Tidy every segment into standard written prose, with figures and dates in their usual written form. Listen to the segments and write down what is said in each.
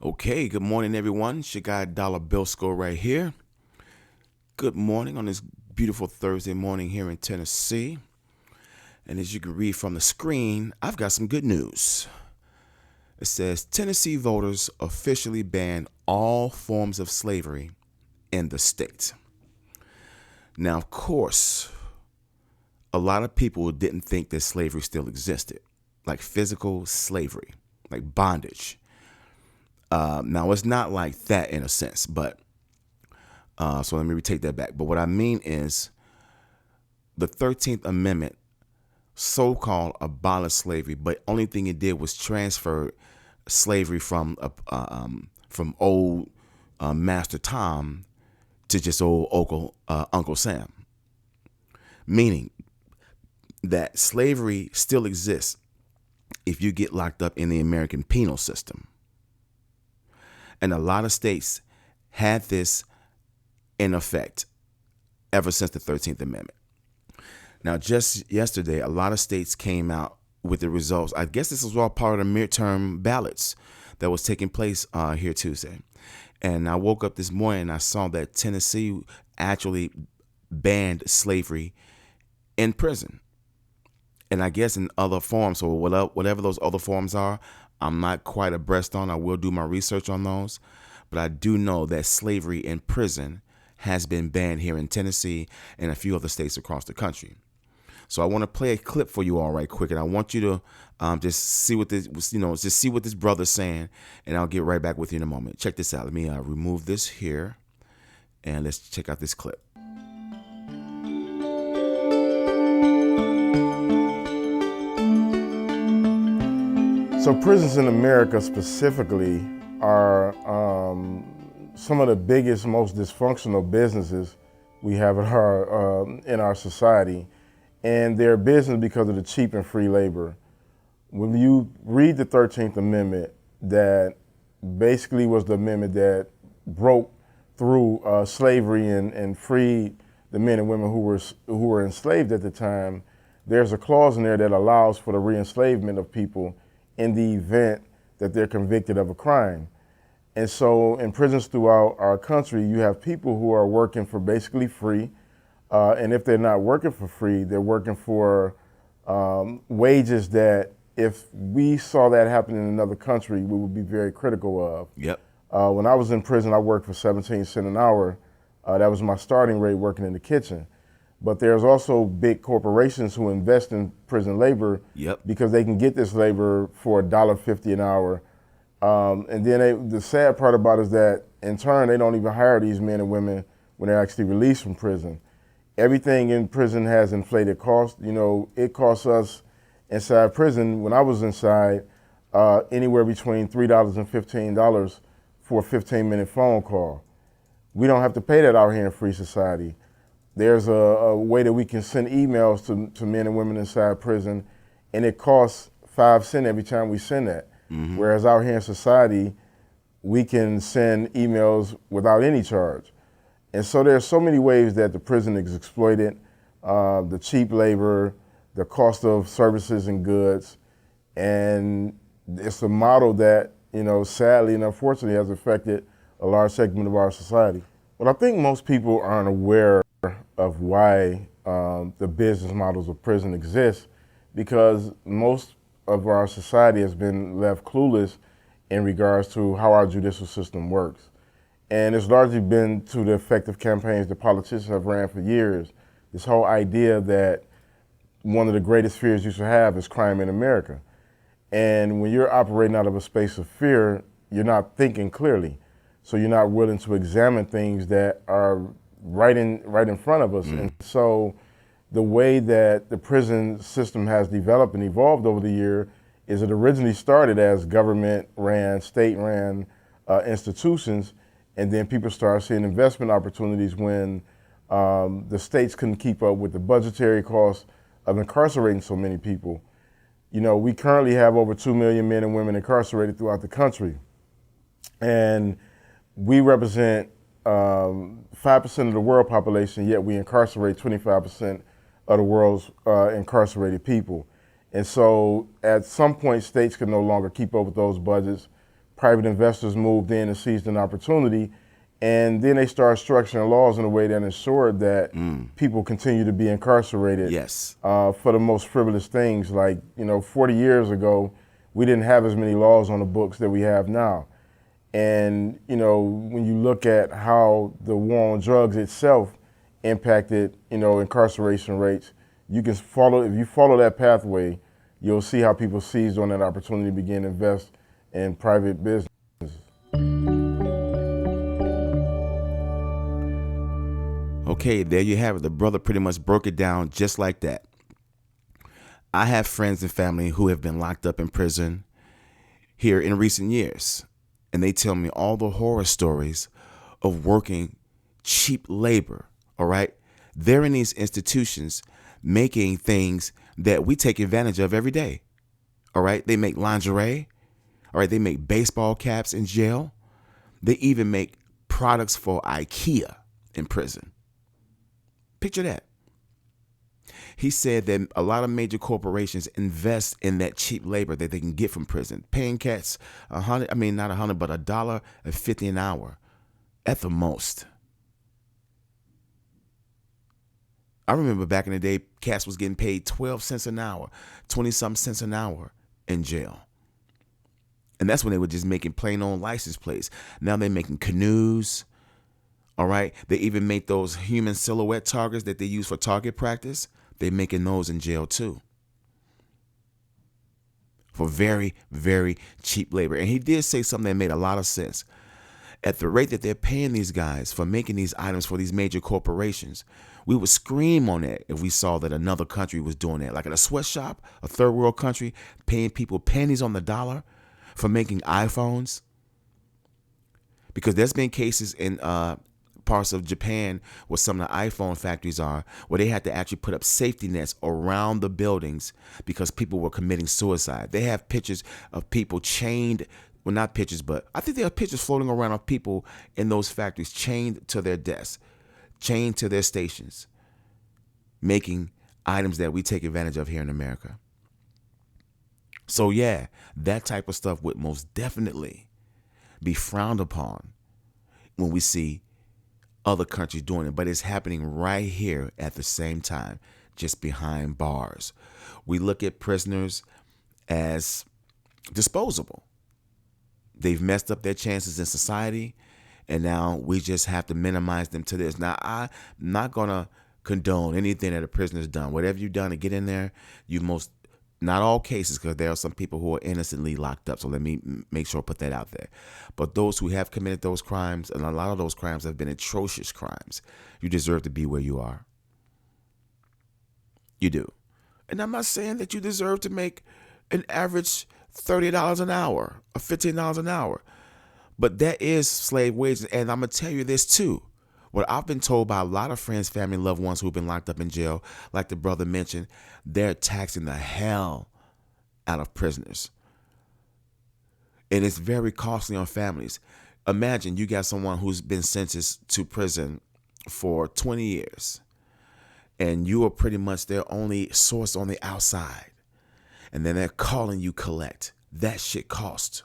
Okay, good morning, everyone. It's your guy Dollar Bill Score right here. Good morning on this beautiful Thursday morning here in Tennessee. And as you can read from the screen, I've got some good news. It says Tennessee voters officially ban all forms of slavery in the state. Now, of course, a lot of people didn't think that slavery still existed, like physical slavery, like bondage. Now, it's not like that in a sense, but so let me retake that back. But what I mean is the 13th Amendment so-called abolished slavery, but only thing it did was transfer slavery from old Master Tom to just old Uncle Sam, meaning that slavery still exists if you get locked up in the American penal system. And a lot of states had this in effect ever since the 13th Amendment. Now, just yesterday, a lot of states came out with the results. I guess this was all part of the midterm ballots that was taking place here Tuesday. And I woke up this morning and I saw that Tennessee actually banned slavery in prison. And I guess in other forms, or whatever those other forms are, I'm not quite abreast on. I will do my research on those. But I do know that slavery in prison has been banned here in Tennessee and a few other states across the country. So I want to play a clip for you all right quick, and I want you to just see what this brother's saying, and I'll get right back with you in a moment. Check this out. Let me remove this here, and let's check out this clip. So prisons in America specifically are some of the biggest, most dysfunctional businesses we have in our society. And they're business because of the cheap and free labor. When you read the 13th Amendment, that basically was the amendment that broke through slavery and freed the men and women who were enslaved at the time, there's a clause in there that allows for the re-enslavement of people in the event that they're convicted of a crime. And so in prisons throughout our country, you have people who are working for basically free. And if they're not working for free, they're working for wages that if we saw that happen in another country, we would be very critical of. Yep. When I was in prison, I worked for 17 cents an hour. That was my starting rate working in the kitchen. But there's also big corporations who invest in prison labor. Yep. Because they can get this labor for $1.50 an hour. And then the sad part about it is that in turn, they don't even hire these men and women when they're actually released from prison. Everything in prison has inflated cost. You know, it costs us inside prison, when I was inside, anywhere between $3 and $15 for a 15-minute phone call. We don't have to pay that out here in free society. There's a way that we can send emails to men and women inside prison, and it costs 5 cents every time we send that. Mm-hmm. Whereas out here in society, we can send emails without any charge. And so there are so many ways that the prison is exploited, the cheap labor, the cost of services and goods. And it's a model that, sadly and unfortunately has affected a large segment of our society. But I think most people aren't aware of why the business models of prison exist, because most of our society has been left clueless in regards to how our judicial system works. And it's largely been to the effective campaigns that politicians have ran for years. This whole idea that one of the greatest fears you should have is crime in America. And when you're operating out of a space of fear, you're not thinking clearly. So you're not willing to examine things that are right in front of us. And so the way that the prison system has developed and evolved over the year is it originally started as government-ran, state-ran institutions. And then people started seeing investment opportunities when the states couldn't keep up with the budgetary costs of incarcerating so many people. We currently have over 2 million men and women incarcerated throughout the country. And we represent 5% of the world population, yet we incarcerate 25% of the world's incarcerated people. And so at some point, states can no longer keep up with those budgets. private investors moved in and seized an opportunity, and then they started structuring laws in a way that ensured that people continue to be incarcerated Yes. for the most frivolous things. Like, 40 years ago, we didn't have as many laws on the books that we have now. And, when you look at how the war on drugs itself impacted, incarceration rates, if you follow that pathway, you'll see how people seized on that opportunity to begin to invest in private business. Okay, there you have it. The brother pretty much broke it down just like that. I have friends and family who have been locked up in prison here in recent years, and they tell me all the horror stories of working cheap labor, all right? They're in these institutions making things that we take advantage of every day, all right? They make lingerie, all right? They make baseball caps in jail. They even make products for IKEA in prison. Picture that. He said that a lot of major corporations invest in that cheap labor that they can get from prison, paying cats not $100, but $1.50 an hour at the most. I remember back in the day, cats was getting paid 12 cents an hour, 20-something cents an hour in jail. And that's when they were just making plain old license plates. Now they're making canoes. All right. They even make those human silhouette targets that they use for target practice. They're making those in jail too. For very, very cheap labor. And he did say something that made a lot of sense. At the rate that they're paying these guys for making these items for these major corporations, we would scream on that if we saw that another country was doing that. Like at a sweatshop, a third world country, paying people pennies on the dollar for making iPhones. Because there's been cases in parts of Japan where some of the iPhone factories are, where they had to actually put up safety nets around the buildings because people were committing suicide. They have pictures of people chained, well, not pictures, but I think there are pictures floating around of people in those factories chained to their desks, chained to their stations, making items that we take advantage of here in America. So yeah, that type of stuff would most definitely be frowned upon when we see other countries doing it, but it's happening right here at the same time, just behind bars. We look at prisoners as disposable. They've messed up their chances in society, and now we just have to minimize them to this. Now, I'm not going to condone anything that a prisoner's done. Whatever you've done to get in there, not all cases, because there are some people who are innocently locked up. So let me make sure I put that out there. But those who have committed those crimes, and a lot of those crimes have been atrocious crimes, you deserve to be where you are. You do. And I'm not saying that you deserve to make an average $30 an hour or $15 an hour. But that is slave wages. And I'm going to tell you this too. What I've been told by a lot of friends, family, loved ones who've been locked up in jail, like the brother mentioned, they're taxing the hell out of prisoners. And it's very costly on families. Imagine you got someone who's been sentenced to prison for 20 years, and you are pretty much their only source on the outside. And then they're calling you collect. That shit costs.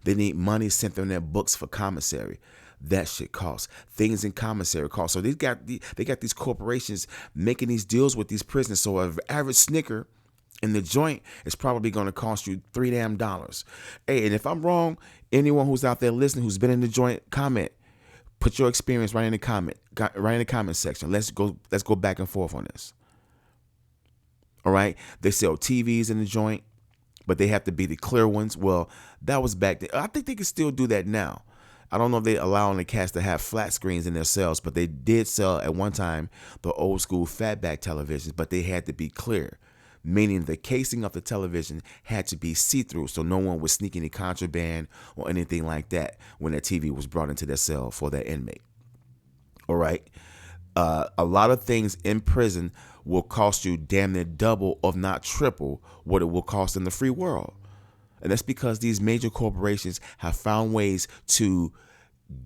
They need money sent on their books for commissary. That shit costs. Things in commissary cost. So they got these corporations making these deals with these prisoners. So an average Snicker in the joint is probably going to cost you $3 damn. Hey, and if I'm wrong, anyone who's out there listening who's been in the joint, comment. Put your experience right in the comment section. Let's go back and forth on this. All right. They sell TVs in the joint, but they have to be the clear ones. Well, that was back then. I think they can still do that now. I don't know if they allow the cats to have flat screens in their cells, but they did sell at one time the old school fatback televisions, but they had to be clear, meaning the casing of the television had to be see-through so no one would sneak any contraband or anything like that when that TV was brought into their cell for that inmate. All right. A lot of things in prison will cost you damn near double, if not triple, what it will cost in the free world. And that's because these major corporations have found ways to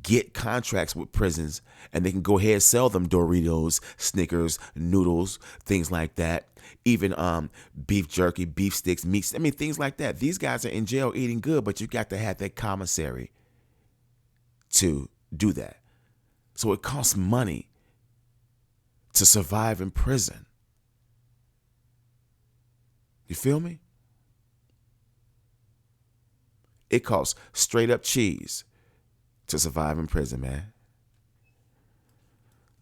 get contracts with prisons, and they can go ahead and sell them Doritos, Snickers, noodles, things like that. Even beef jerky, beef sticks, meats. I mean, things like that. These guys are in jail eating good, but you got to have that commissary to do that. So it costs money to survive in prison. You feel me? It costs straight up cheese to survive in prison, man.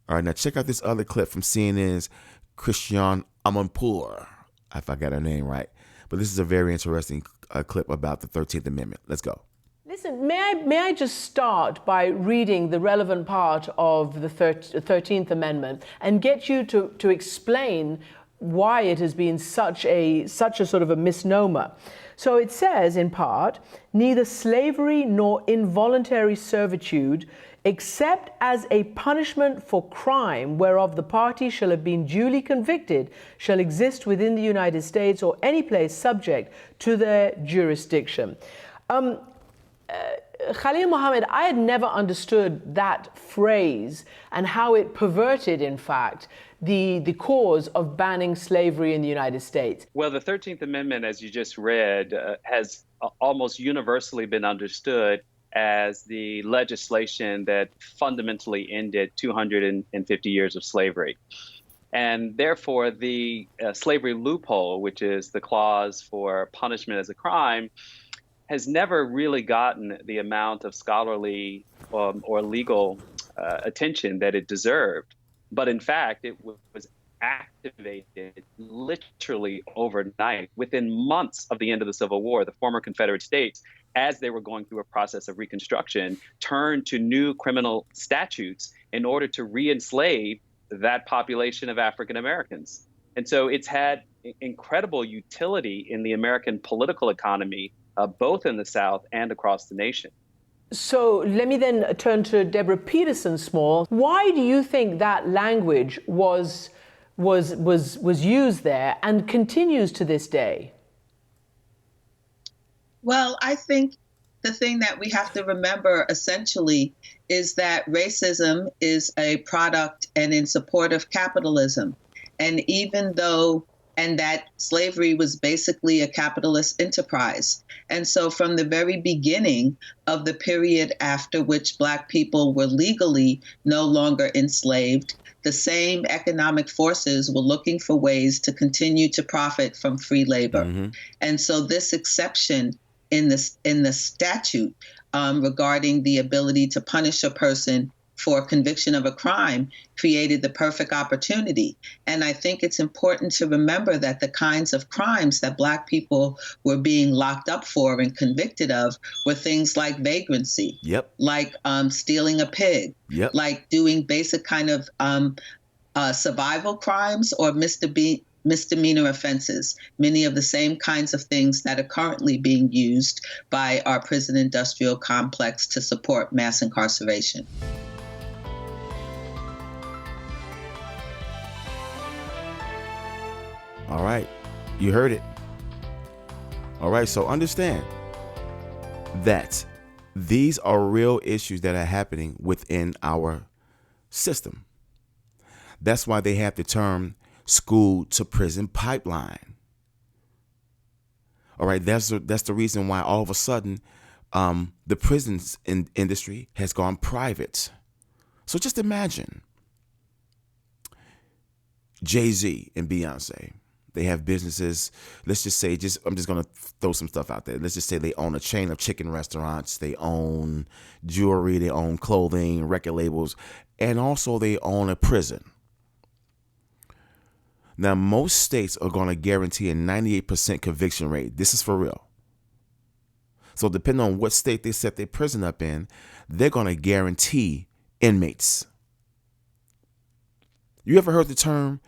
All right, now check out this other clip from CNN's Christiane Amanpour, if I got her name right. But this is a very interesting clip about the 13th Amendment. Let's go. Listen, may I just start by reading the relevant part of the 13th Amendment and get you to explain why it has been such a sort of a misnomer. So it says, in part, neither slavery nor involuntary servitude, except as a punishment for crime whereof the party shall have been duly convicted, shall exist within the United States or any place subject to their jurisdiction. Khalil Mohammed, I had never understood that phrase and how it perverted, in fact, the cause of banning slavery in the United States. Well, the 13th Amendment, as you just read, has almost universally been understood as the legislation that fundamentally ended 250 years of slavery. And therefore, the slavery loophole, which is the clause for punishment as a crime, has never really gotten the amount of scholarly or legal attention that it deserved. But in fact, it was activated literally overnight, within months of the end of the Civil War. The former Confederate States, as they were going through a process of Reconstruction, turned to new criminal statutes in order to re-enslave that population of African Americans. And so it's had incredible utility in the American political economy, both in the South and across the nation. So let me then turn to Deborah Peterson Small. Why do you think that language was used there and continues to this day? Well, I think the thing that we have to remember essentially is that racism is a product and in support of capitalism. And even though and that slavery was basically a capitalist enterprise. And so from the very beginning of the period after which Black people were legally no longer enslaved, the same economic forces were looking for ways to continue to profit from free labor. Mm-hmm. And so this exception in the statute regarding the ability to punish a person for conviction of a crime created the perfect opportunity. And I think it's important to remember that the kinds of crimes that Black people were being locked up for and convicted of were things like vagrancy, like stealing a pig, like doing basic kind of survival crimes or misdemeanor offenses, many of the same kinds of things that are currently being used by our prison industrial complex to support mass incarceration. All right, you heard it. All right, so understand that these are real issues that are happening within our system. That's why they have the term school to prison pipeline. All right, that's the reason why all of a sudden the prisons industry has gone private. So just imagine Jay-Z and Beyonce. They have businesses. Let's just say, I'm just going to throw some stuff out there. Let's just say they own a chain of chicken restaurants. They own jewelry. They own clothing, record labels, and also they own a prison. Now, most states are going to guarantee a 98% conviction rate. This is for real. So depending on what state they set their prison up in, they're going to guarantee inmates. You ever heard the term,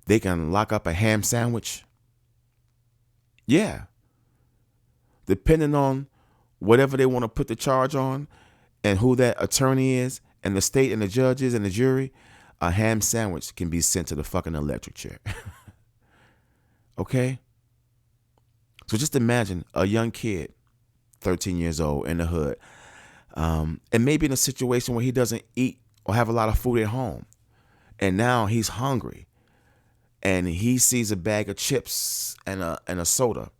they can lock up a ham sandwich? Yeah. Depending on whatever they want to put the charge on and who that attorney is and the state and the judges and the jury, a ham sandwich can be sent to the fucking electric chair. Okay? So just imagine a young kid, 13 years old, in the hood. And maybe in a situation where he doesn't eat or have a lot of food at home. And now he's hungry. And he sees a bag of chips and a soda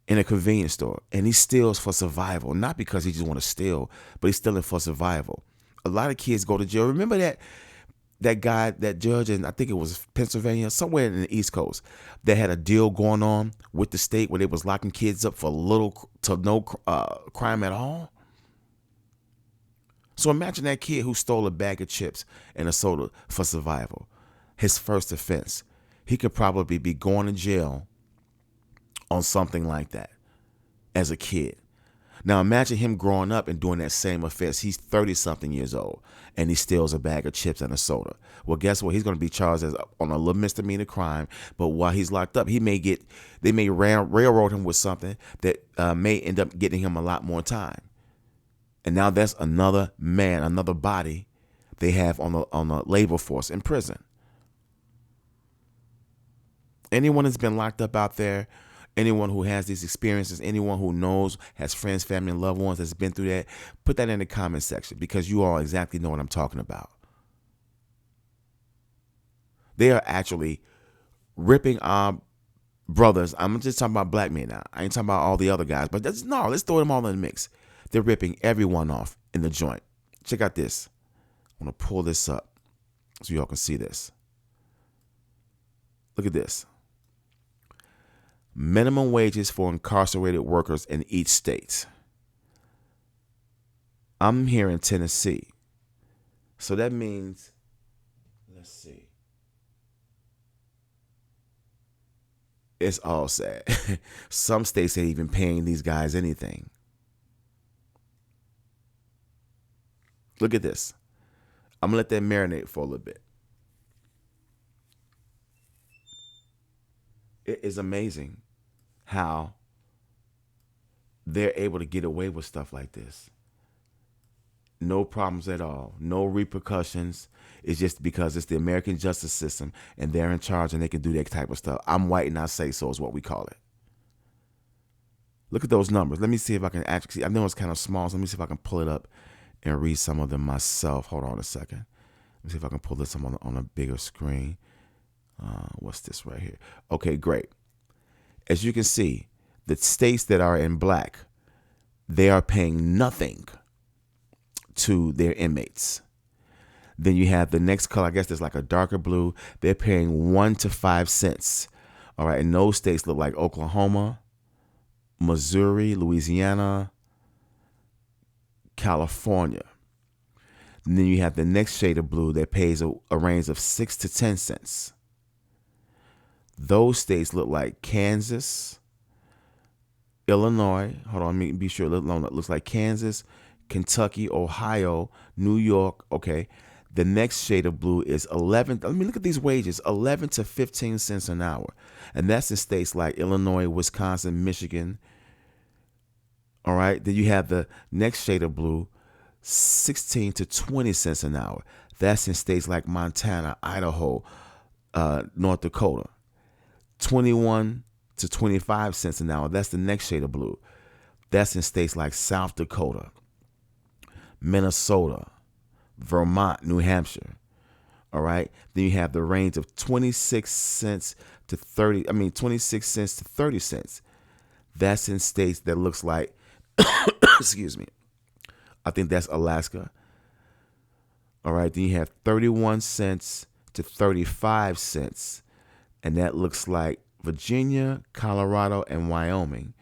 in a convenience store. And he steals for survival. Not because he just want to steal, but he's stealing for survival. A lot of kids go to jail. Remember that guy, that judge, and I think it was Pennsylvania, somewhere in the East Coast, that had a deal going on with the state where they was locking kids up for little to no crime at all. So imagine that kid who stole a bag of chips and a soda for survival. His first offense. He could probably be going to jail on something like that as a kid. Now imagine him growing up and doing that same offense. He's 30-something years old and he steals a bag of chips and a soda. Well, guess what? He's going to be charged on a little misdemeanor crime. But while he's locked up, they may railroad him with something that may end up getting him a lot more time. And now that's another man, another body they have on the labor force in prison. Anyone that's been locked up out there, anyone who has these experiences, anyone who knows, has friends, family, and loved ones that's been through that, put that in the comment section because you all exactly know what I'm talking about. They are actually ripping our brothers. I'm just talking about black men now. I ain't talking about all the other guys, but let's throw them all in the mix. They're ripping everyone off in the joint. Check out this. I want to pull this up so y'all can see this. Look at this. Minimum wages for incarcerated workers in each state. I'm here in Tennessee. So that means, let's see. It's all sad. Some states ain't even paying these guys anything. Look at this. I'm going to let that marinate for a little bit. It is amazing how they're able to get away with stuff like this. No problems at all. No repercussions. It's just because it's the American justice system and they're in charge and they can do that type of stuff. I'm white and I say so is what we call it. Look at those numbers. Let me see if I can actually see. I know it's kind of small, so let me see if I can pull it up and read some of them myself. Hold on a second. Let me see if I can pull this up on a bigger screen. What's this right here? Okay, great. As you can see, the states that are in black, they are paying nothing to their inmates. Then you have the next color, I guess there's like a darker blue. They're paying 1 to 5 cents. All right, and those states look like Oklahoma, Missouri, Louisiana, California. And then you have the next shade of blue that pays a range of 6 to 10 cents. Those states look like Kansas, Illinois. Hold on, let me be sure. It looks like Kansas, Kentucky, Ohio, New York. Okay. The next shade of blue is 11. Let me look at these wages, 11 to 15 cents an hour. And that's in states like Illinois, Wisconsin, Michigan. All right. Then you have the next shade of blue, 16 to 20 cents an hour. That's in states like Montana, Idaho, North Dakota. 21 to 25 cents an hour. That's the next shade of blue. That's in states like South Dakota, Minnesota, Vermont, New Hampshire. All right. Then you have the range of 26 cents to 30 cents. That's in states that looks like, excuse me, I think that's Alaska. All right. Then you have 31 cents to 35 cents. And that looks like Virginia, Colorado, and Wyoming.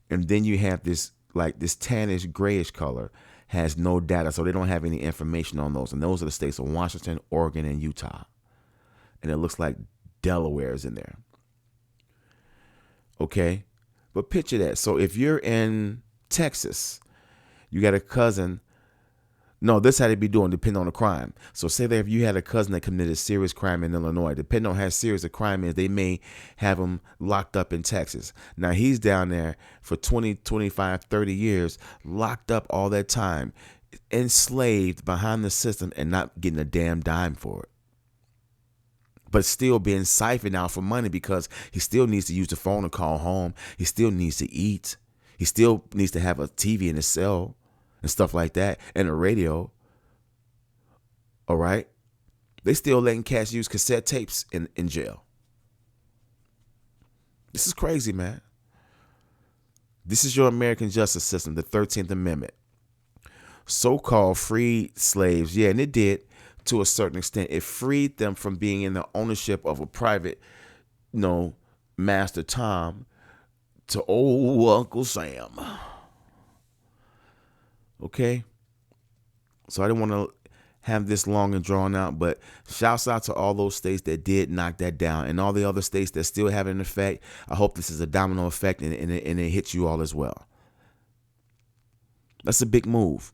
And then you have this tannish grayish color has no data, so they don't have any information on those. And those are the states of Washington, Oregon, and Utah. And it looks like Delaware is in there. Okay? But picture that. So if you're in Texas, you got a cousin. No, this how they be doing, depending on the crime. So say that if you had a cousin that committed serious crime in Illinois, depending on how serious the crime is, they may have him locked up in Texas. Now he's down there for 20, 25, 30 years, locked up all that time, enslaved behind the system and not getting a damn dime for it. But still being siphoned out for money because he still needs to use the phone to call home. He still needs to eat. He still needs to have a TV in his cell. and stuff like that, and the radio. All right. They still letting cats use cassette tapes in jail. This is crazy, man. This is your American justice system, the 13th Amendment. So-called freed slaves, yeah, and it did to a certain extent. It freed them from being in the ownership of a private, Master Tom to old Uncle Sam. Okay? So I didn't want to have this long and drawn out, but shouts out to all those states that did knock that down, and all the other states that still have an effect. I hope this is a domino effect and it hits you all as well. That's a big move.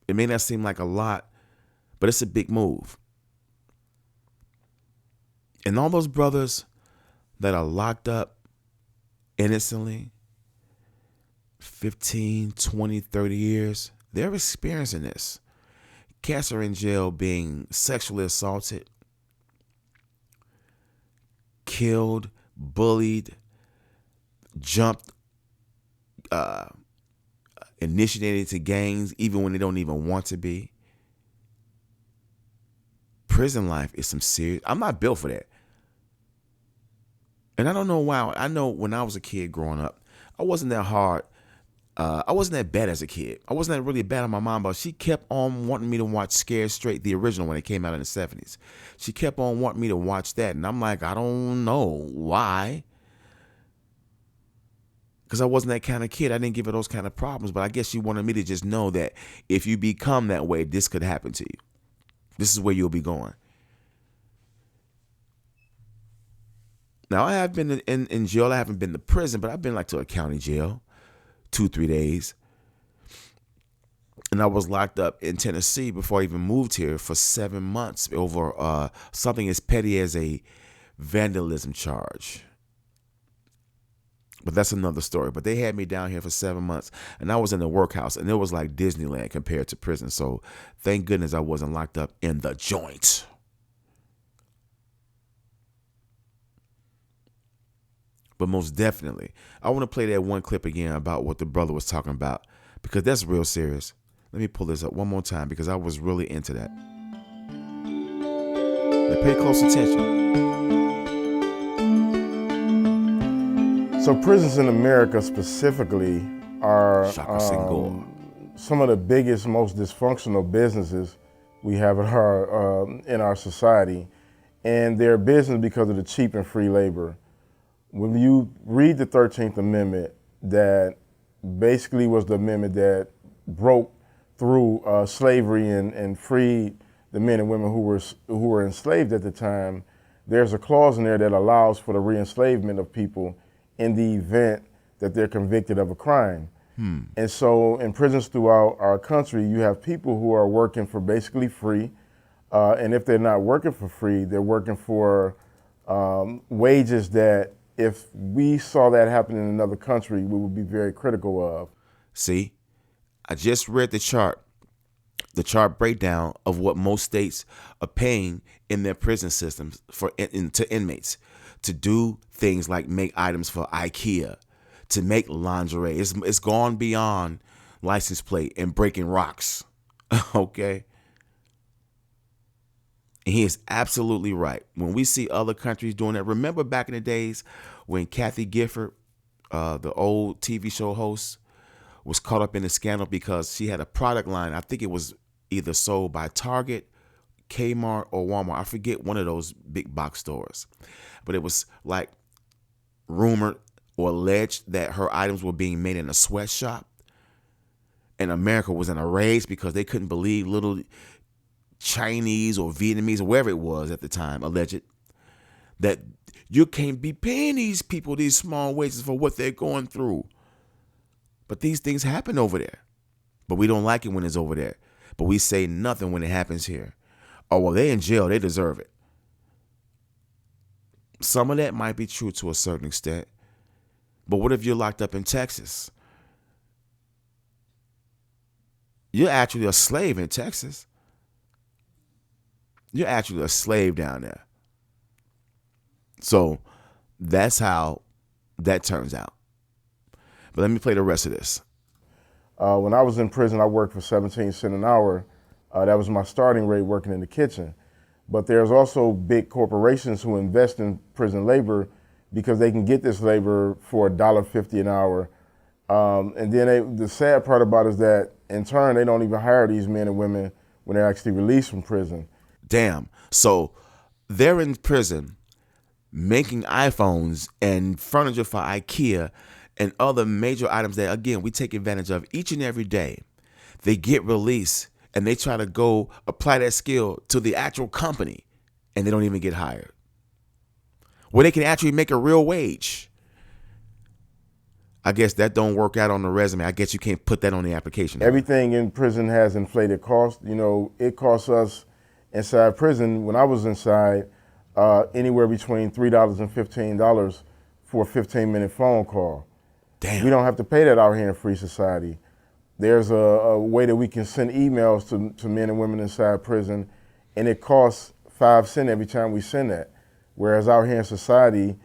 It may not seem like a lot, but it's a big move. And all those brothers that are locked up innocently, 15, 20, 30 years, they're experiencing this. Cats are in jail being sexually assaulted, killed, bullied, jumped, initiated to gangs even when they don't even want to be. Prison life is some serious. I'm not built for that. And I don't know why. I know when I was a kid growing up, I wasn't that hard. I wasn't that bad as a kid. I wasn't that really bad on my mom, but she kept on wanting me to watch Scared Straight, the original, when it came out in the 70s. She kept on wanting me to watch that. And I'm like, I don't know why. Because I wasn't that kind of kid. I didn't give her those kind of problems. But I guess she wanted me to just know that if you become that way, this could happen to you. This is where you'll be going. Now, I have been in jail. I haven't been to prison, but I've been like to a county jail. 2-3 days. And I was locked up in Tennessee before I even moved here for 7 months over something as petty as a vandalism charge. But that's another story. But they had me down here for 7 months, and I was in the workhouse, and it was like Disneyland compared to prison. So thank goodness I wasn't locked up in the joint. But most definitely, I want to play that one clip again about what the brother was talking about, because that's real serious. Let me pull this up one more time because I was really into that. Now pay close attention. So prisons in America specifically are some of the biggest, most dysfunctional businesses we have in our society. And they're business because of the cheap and free labor. When you read the 13th Amendment, that basically was the amendment that broke through slavery and freed the men and women who were enslaved at the time, there's a clause in there that allows for the re-enslavement of people in the event that they're convicted of a crime. And so in prisons throughout our country, you have people who are working for basically free. And if they're not working for free, they're working for wages that, if we saw that happen in another country, we would be very critical of. See, I just read the chart breakdown of what most states are paying in their prison systems to inmates to do things like make items for IKEA, to make lingerie. It's gone beyond license plate and breaking rocks. Okay. And he is absolutely right. When we see other countries doing that, remember back in the days when Kathy Gifford, the old TV show host, was caught up in a scandal because she had a product line. I think it was either sold by Target, Kmart, or Walmart. I forget, one of those big box stores. But it was like rumored or alleged that her items were being made in a sweatshop. And America was in a rage because they couldn't believe little Chinese or Vietnamese or wherever it was at the time, alleged, that you can't be paying these people these small wages for what they're going through. But these things happen over there. But we don't like it when it's over there. But we say nothing when it happens here. Oh, well, they're in jail. They deserve it. Some of that might be true to a certain extent. But what if you're locked up in Texas? You're actually a slave in Texas. You're actually a slave down there. So that's how that turns out. But let me play the rest of this. When I was in prison, I worked for 17 cents an hour. That was my starting rate working in the kitchen. But there's also big corporations who invest in prison labor because they can get this labor for $1.50 an hour. And then the sad part about it is that in turn, they don't even hire these men and women when they're actually released from prison. Damn. So they're in prison making iPhones and furniture for IKEA and other major items that, again, we take advantage of each and every day. They get released and they try to go apply that skill to the actual company and they don't even get hired. Where they can actually make a real wage. I guess that don't work out on the resume. I guess you can't put that on the application. Everything in prison has inflated cost. You know, it costs us inside prison, when I was inside, anywhere between $3 and $15 for a 15-minute phone call. Damn. We don't have to pay that out here in free society. There's a way that we can send emails to men and women inside prison, and it costs 5 cents every time we send that. Whereas out here in society,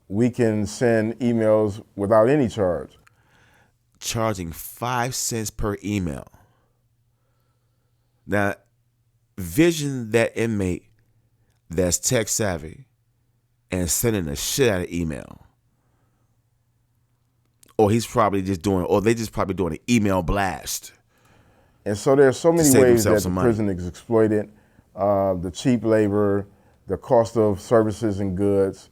we can send emails without any charge. Charging 5 cents per email. Now, vision that inmate that's tech savvy and sending the shit out of email. Or he's probably just doing, or they just probably doing an email blast. And so there's so many save ways that themselves the some money. prison is exploited, the cheap labor, the cost of services and goods,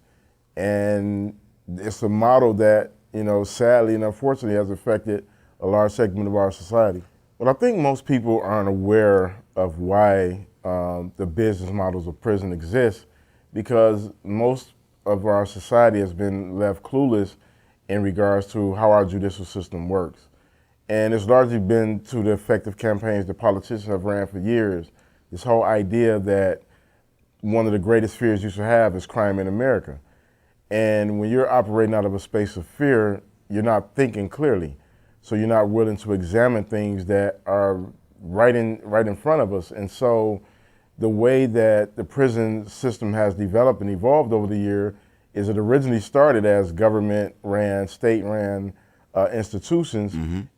and it's a model that, you know, sadly and unfortunately has affected a large segment of our society. But I think most people aren't aware of why the business models of prison exist, because most of our society has been left clueless in regards to how our judicial system works. And it's largely been to the effective campaigns that politicians have ran for years. This whole idea that one of the greatest fears you should have is crime in America. And when you're operating out of a space of fear, you're not thinking clearly. So you're not willing to examine things that are right in front of us. And so the way that the prison system has developed and evolved over the year is it originally started as government-ran, state-ran institutions,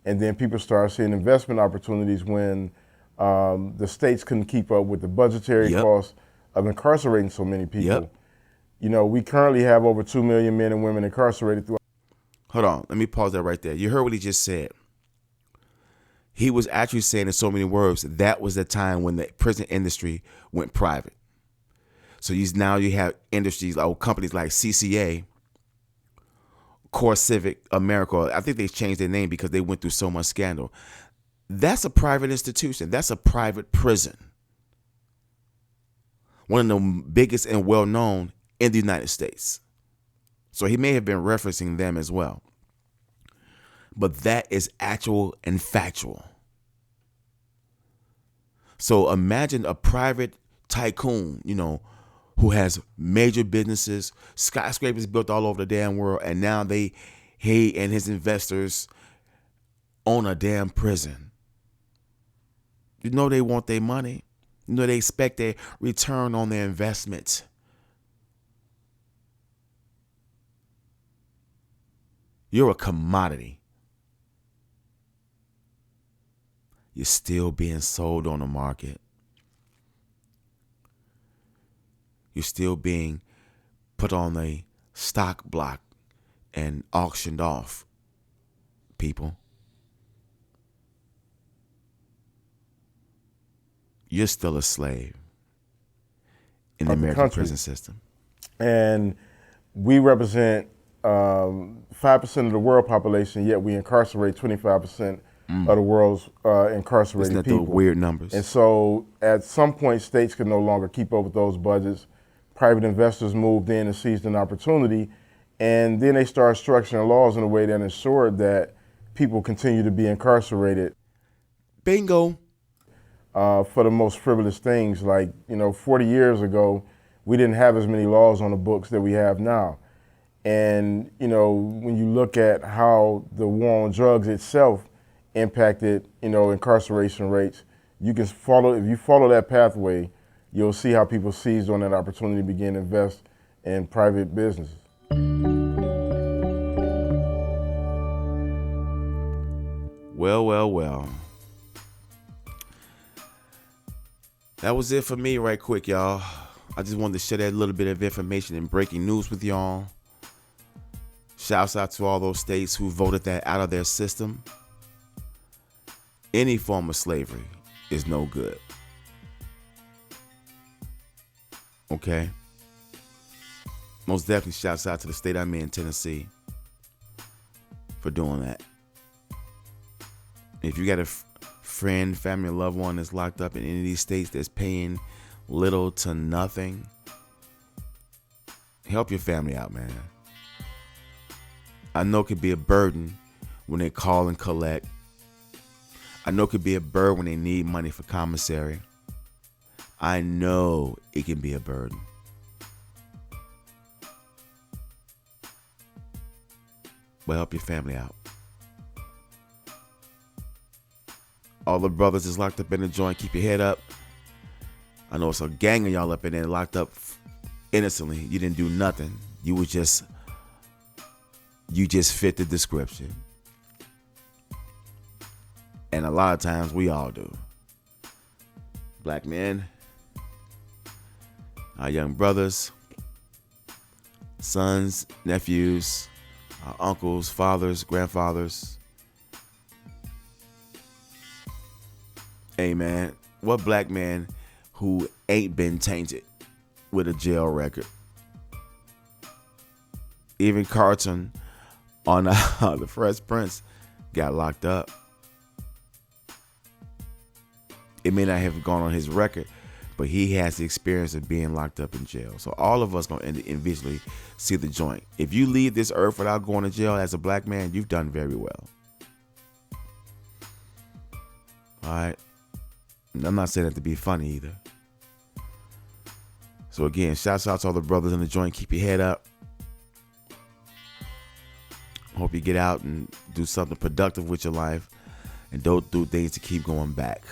and then people started seeing investment opportunities when the states couldn't keep up with the budgetary costs of incarcerating so many people. You know, we currently have over 2 million men and women incarcerated throughout. Hold on, let me pause that right there. You heard what he just said. He was actually saying in so many words, that was the time when the prison industry went private. So now you have industries or companies like CCA, Core Civic America. I think they changed their name because they went through so much scandal. That's a private institution. That's a private prison. One of the biggest and well-known in the United States. So he may have been referencing them as well. But that is actual and factual. So imagine a private tycoon, you know, who has major businesses, skyscrapers built all over the damn world, and now he and his investors own a damn prison. You know they want their money. You know they expect a return on their investment. You're a commodity. You're still being sold on the market. You're still being put on a stock block and auctioned off, people. You're still a slave in the American prison system. And we represent 5% of the world population, yet we incarcerate 25% of the world's incarcerated Isn't that people. the weird numbers? And so at some point, states could no longer keep up with those budgets. Private investors moved in and seized an opportunity, and then they started structuring laws in a way that ensured that people continue to be incarcerated. Bingo. For the most frivolous things, like, you know, 40 years ago, we didn't have as many laws on the books that we have now. And, you know, when you look at how the war on drugs itself impacted, you know, incarceration rates, you can follow, if you follow that pathway, you'll see how people seized on that opportunity to begin to invest in private businesses. Well. That was it for me right quick, y'all. I just wanted to share that little bit of information and breaking news with y'all. Shouts out to all those states who voted that out of their system. Any form of slavery is no good. Okay? Most definitely shouts out to the state I'm in, Tennessee, for doing that. If you got a friend, family, or loved one that's locked up in any of these states that's paying little to nothing, help your family out, man. I know it could be a burden when they call and collect. I know it could be a burden when they need money for commissary. I know it can be a burden. But help your family out. All the brothers is locked up in the joint. Keep your head up. I know it's a gang of y'all up in there locked up innocently. You didn't do nothing. You just fit the description. And a lot of times we all do. Black men, our young brothers, sons, nephews, our uncles, fathers, grandfathers. Hey man, what black man who ain't been tainted with a jail record? Even Carlton on The Fresh Prince got locked up. It may not have gone on his record, but he has the experience of being locked up in jail. So all of us gonna individually see the joint. If you leave this earth without going to jail as a black man, you've done very well. All right. And I'm not saying that to be funny either. So again, shouts out to all the brothers in the joint. Keep your head up. Hope you get out and do something productive with your life and don't do things to keep going back.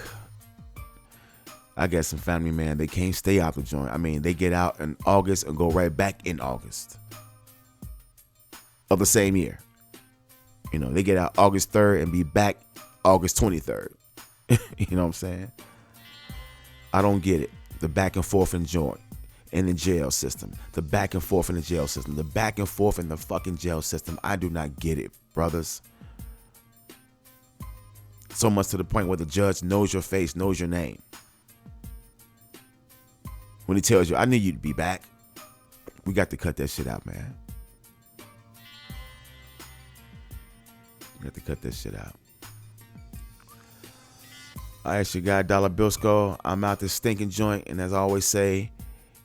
I got some family, man, they can't stay out the joint. I mean, they get out in August and go right back in August of the same year. You know, they get out August 3rd and be back August 23rd. You know what I'm saying? I don't get it. The back and forth in joint in the jail system. The back and forth in the jail system. The back and forth in the fucking jail system. I do not get it, brothers. So much to the point where the judge knows your face, knows your name. When he tells you, I need you to be back. We got to cut that shit out, man. We got to cut that shit out. All right, it's your guy, Dollar Bill Skull. I'm out this stinking joint. And as I always say,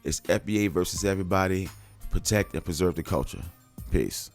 it's FBA versus everybody. Protect and preserve the culture. Peace.